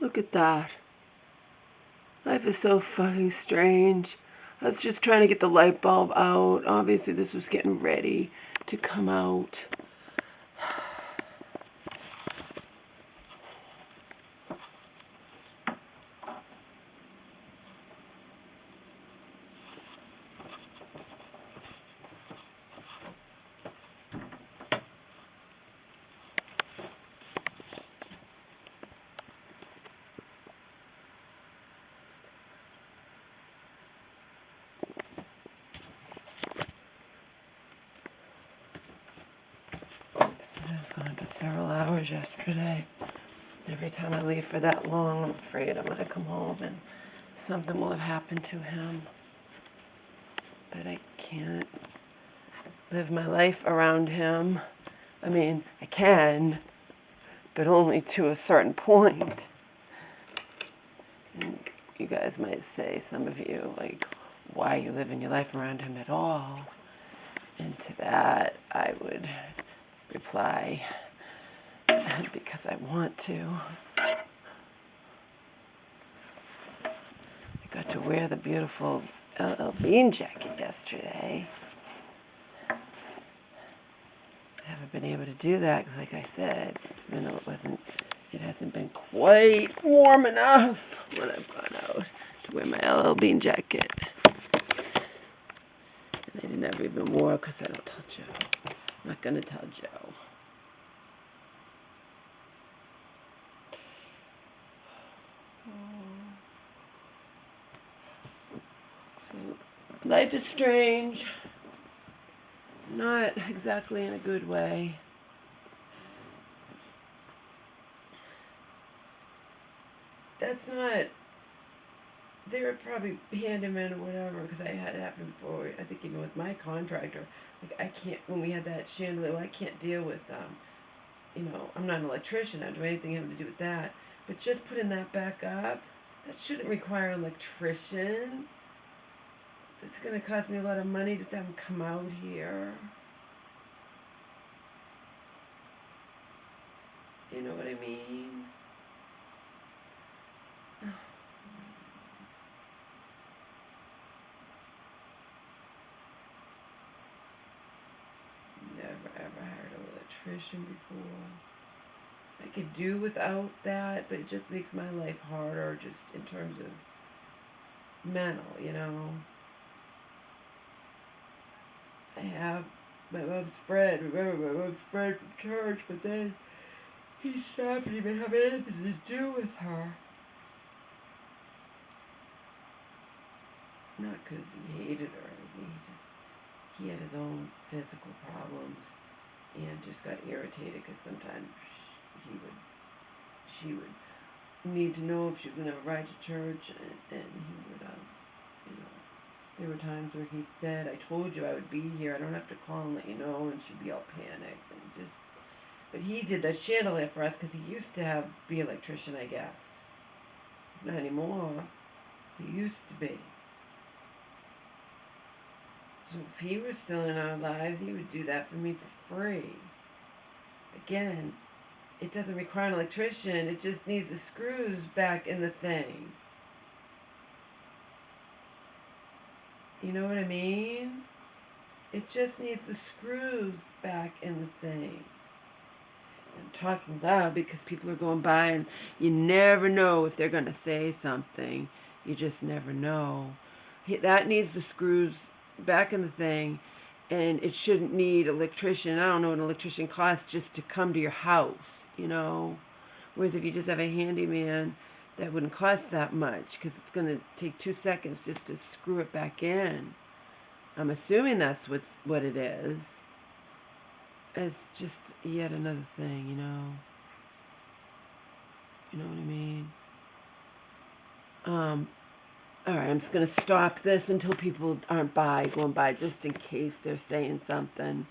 Look at that. Life is so fucking strange. I was just trying to get the light bulb out. Obviously this was getting ready to come out. I was gone for several hours yesterday. Every time I leave for that long, I'm afraid I'm going to come home and something will have happened to him. But I can't live my life around him. I mean, I can, but only to a certain point. And you guys might say, some of you, like, why are you living your life around him at all? And to that, I would reply, because I want to. I got to wear the beautiful LL Bean jacket yesterday. I haven't been able to do that, like I said, even though it hasn't been quite warm enough when I've gone out to wear my LL Bean jacket. And I never even wore it because I don't tell Joe. I'm not going to tell Joe. So, life is strange. Not exactly in a good way. That's not... They were probably handyman or whatever, because I had it happen before. I think even with my contractor, like I can't, when we had that chandelier, well, I can't deal with, you know, I'm not an electrician, I don't do anything having to do with that. But just putting that back up, that shouldn't require an electrician. It's going to cost me a lot of money just to have them come out here. You know what I mean? Never ever hired an electrician before. I could do without that, but it just makes my life harder just in terms of mental, you know. I have my mom's friend, remember my mom's friend from church, but then he stopped even having anything to do with her. Not because he hated her or anything, he had his own physical problems and just got irritated because sometimes she would need to know if she was going to have a ride to church, and he would, you know, there were times where he said, I told you I would be here, I don't have to call and let you know, and she'd be all panicked, and just, but he did that chandelier for us because he used to be an electrician, I guess. He's not anymore. He used to be. So if he was still in our lives, he would do that for me for free. Again, it doesn't require an electrician, it just needs the screws back in the thing. You know what I mean? It just needs the screws back in the thing. I'm talking loud because people are going by and you never know if they're going to say something. You just never know. That needs the screws back in the thing, and it shouldn't need an electrician. I don't know what an electrician costs just to come to your house, you know. Whereas if you just have a handyman, that wouldn't cost that much because it's going to take 2 seconds just to screw it back in. I'm assuming that's what it is. It's just yet another thing, you know. You know what I mean? Alright, I'm just going to stop this until people aren't going by, just in case they're saying something.